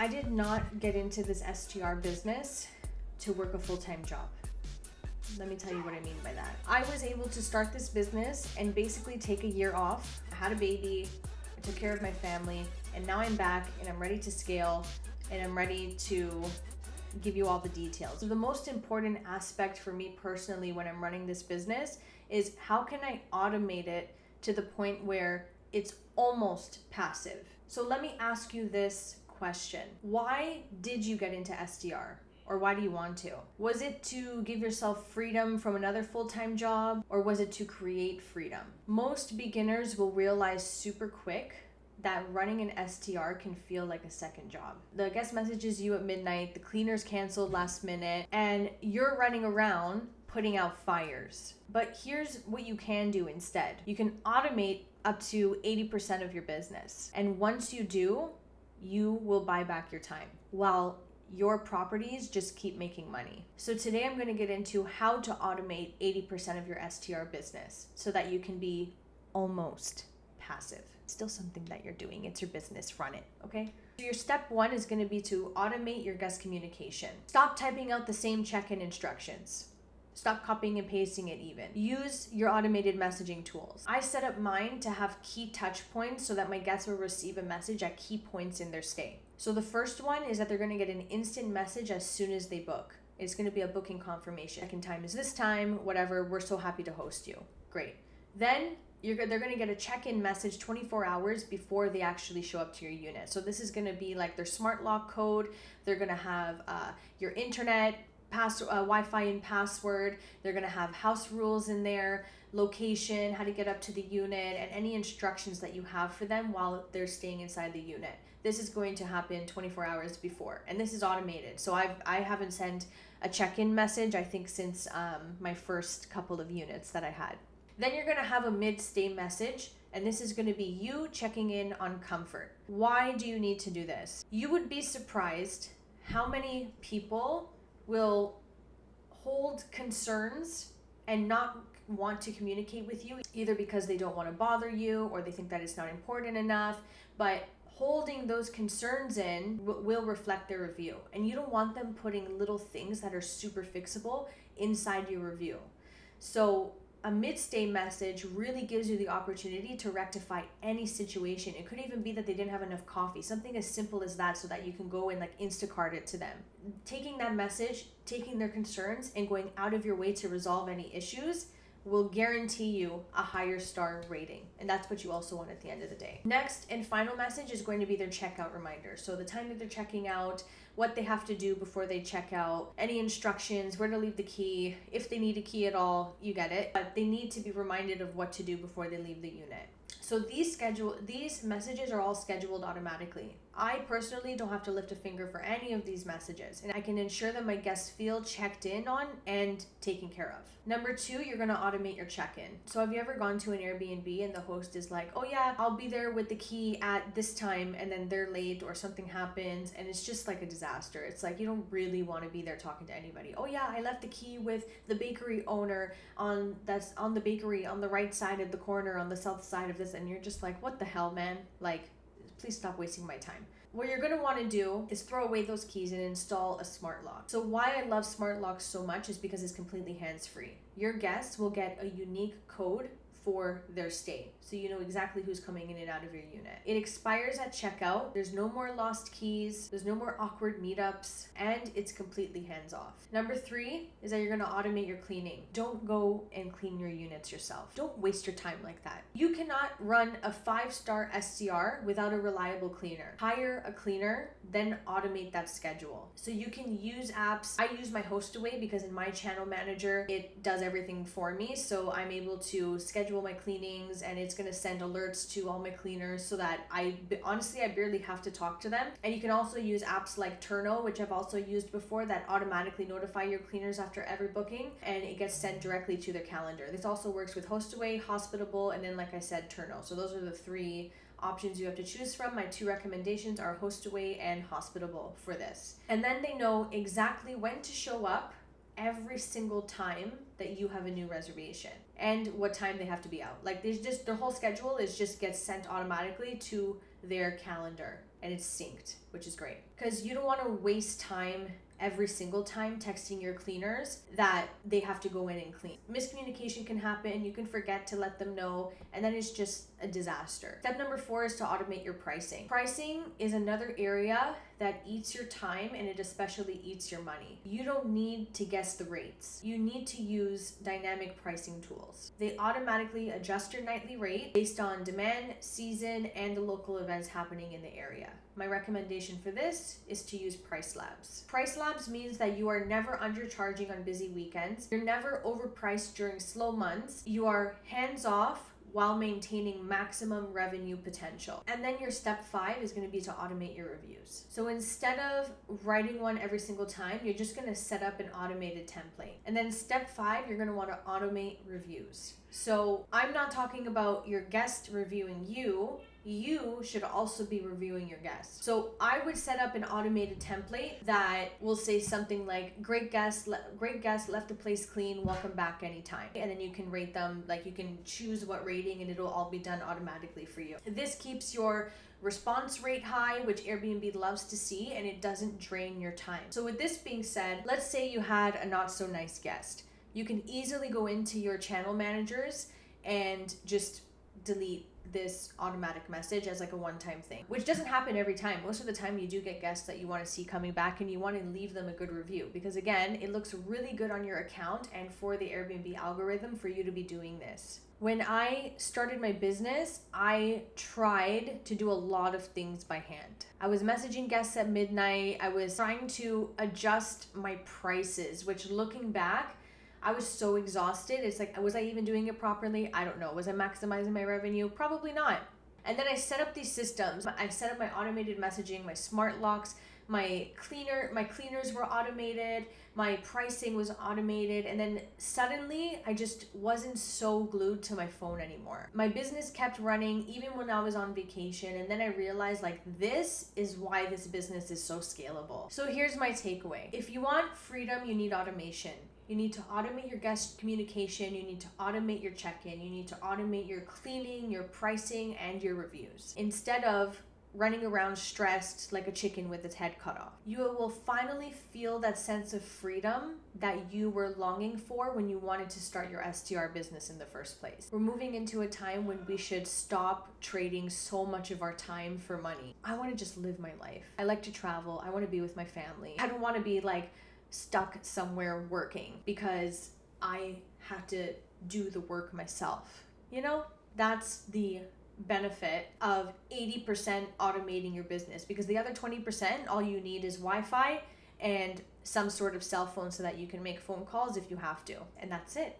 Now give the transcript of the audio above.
I did not get into this STR business to work a full-time job. Let me tell you what I mean by that. I was able to start this business and basically take a year off. I had a baby, I took care of my family, and now I'm back and I'm ready to scale and I'm ready to give you all the details. So the most important aspect for me personally when I'm running this business is how can I automate it to the point where it's almost passive. So let me ask you this question. Why did you get into STR? Or why do you want to? Was it to give yourself freedom from another full-time job, or was it to create freedom? Most beginners will realize super quick that running an STR can feel like a second job. The guest messages you at midnight, the cleaners canceled last minute, and you're running around putting out fires. But here's what you can do instead. You can automate up to 80% of your business. And once you do, you will buy back your time while your properties just keep making money. So today I'm going to get into how to automate 80% of your STR business so that you can be almost passive. It's still something that you're doing. It's your business. Run it. Okay? So your step one is going to be to automate your guest communication. Stop typing out the same check-in instructions. Stop copying and pasting it even. Use your automated messaging tools. I set up mine to have key touch points so that my guests will receive a message at key points in their stay. So the first one is that they're going to get an instant message as soon as they book. It's going to be a booking confirmation. Check-in time is this time, whatever. We're so happy to host you. Great. Then they're going to get a check-in message 24 hours before they actually show up to your unit. So this is going to be like their smart lock code. They're going to have your internet, Wi-Fi and password. They're going to have house rules in there, location, how to get up to the unit, and any instructions that you have for them while they're staying inside the unit. This is going to happen 24 hours before, and this is automated. So I haven't sent a check-in message, I think, since my first couple of units that I had. Then you're going to have a mid-stay message, and this is going to be you checking in on comfort. Why do you need to do this? You would be surprised how many people will hold concerns and not want to communicate with you, either because they don't want to bother you or they think that it's not important enough. But holding those concerns in will reflect their review, and you don't want them putting little things that are super fixable inside your review. So a mid-stay message really gives you the opportunity to rectify any situation. It could even be that they didn't have enough coffee, something as simple as that, so that you can go and like Instacart it to them. Taking that message, taking their concerns, and going out of your way to resolve any issues will guarantee you a higher star rating. And that's what you also want at the end of the day. Next and final message is going to be their checkout reminder. So the time that they're checking out, what they have to do before they check out, any instructions, where to leave the key, if they need a key at all, you get it. But they need to be reminded of what to do before they leave the unit. So these messages are all scheduled automatically. I personally don't have to lift a finger for any of these messages, and I can ensure that my guests feel checked in on and taken care of. Number two, you're going to automate your check-in. So have you ever gone to an Airbnb and the host is like, oh yeah, I'll be there with the key at this time, and then they're late or something happens, and it's just like a disaster. It's like you don't really want to be there talking to anybody. Oh yeah, I left the key with the bakery owner that's on the bakery on the right side of the corner on the south side of this, and you're just like, what the hell, man? Like, please stop wasting my time. What you're going to want to do is throw away those keys and install a smart lock. So why I love smart locks so much is because it's completely hands-free. Your guests will get a unique code for their stay, so you know exactly who's coming in and out of your unit. It expires at checkout. There's no more lost keys. There's no more awkward meetups, and it's completely hands-off. Number three is that you're going to automate your cleaning. Don't go and clean your units yourself. Don't waste your time like that. You cannot run a 5-star STR without a reliable cleaner. Hire a cleaner, then automate that schedule. So you can use apps. I use my HostAway because in my channel manager, it does everything for me. So I'm able to schedule my cleanings, and it's going to send alerts to all my cleaners so that I barely have to talk to them. And you can also use apps like Turno, which I've also used before, that automatically notify your cleaners after every booking, and it gets sent directly to their calendar. This also works with HostAway, Hospitable, and then like I said, Turno. So those are the three options you have to choose from. My two recommendations are HostAway and Hospitable for this. And then they know exactly when to show up every single time that you have a new reservation and what time they have to be out. Like their whole schedule gets sent automatically to their calendar, and it's synced. which is great because you don't want to waste time every single time texting your cleaners that they have to go in and clean. Miscommunication can happen. You can forget to let them know, and then it's just a disaster. Step number 4 is to automate your pricing. Pricing is another area that eats your time, and it especially eats your money. You don't need to guess the rates. You need to use dynamic pricing tools. They automatically adjust your nightly rate based on demand, season, and the local events happening in the area. My recommendation for this is to use price labs. Price labs means that you are never undercharging on busy weekends. You're never overpriced during slow months. You are hands off while maintaining maximum revenue potential. And then your step 5 is going to be to automate your reviews. So instead of writing one every single time, you're just going to set up an automated template. And then step 5, you're going to want to automate reviews. So I'm not talking about your guest reviewing you. You should also be reviewing your guests. So I would set up an automated template that will say something like, great guest, left the place clean, welcome back anytime. And then you can rate them, like you can choose what rating and it'll all be done automatically for you. This keeps your response rate high, which Airbnb loves to see, and it doesn't drain your time. So with this being said, let's say you had a not so nice guest. You can easily go into your channel managers and just delete this automatic message as like a one-time thing, which doesn't happen every time. Most of the time you do get guests that you want to see coming back and you want to leave them a good review because again, it looks really good on your account and for the Airbnb algorithm for you to be doing this. When I started my business, I tried to do a lot of things by hand. I was messaging guests at midnight. I was trying to adjust my prices, which looking back, I was so exhausted. It's like, was I even doing it properly? I don't know. Was I maximizing my revenue? Probably not. And then I set up these systems. I set up my automated messaging, my smart locks, my cleaners were automated, my pricing was automated, and then suddenly I just wasn't so glued to my phone anymore. My business kept running even when I was on vacation, and then I realized like this is why this business is so scalable. So here's my takeaway. If you want freedom, you need automation. You need to automate your guest communication. You need to automate your check-in. You need to automate your cleaning, your pricing, and your reviews. Instead of running around stressed like a chicken with its head cut off. You will finally feel that sense of freedom that you were longing for when you wanted to start your STR business in the first place. We're moving into a time when we should stop trading so much of our time for money. I want to just live my life. I like to travel. I want to be with my family. I don't want to be like stuck somewhere working because I have to do the work myself. You know, that's the benefit of 80% automating your business, because the other 20%, all you need is Wi-Fi and some sort of cell phone so that you can make phone calls if you have to, and that's it.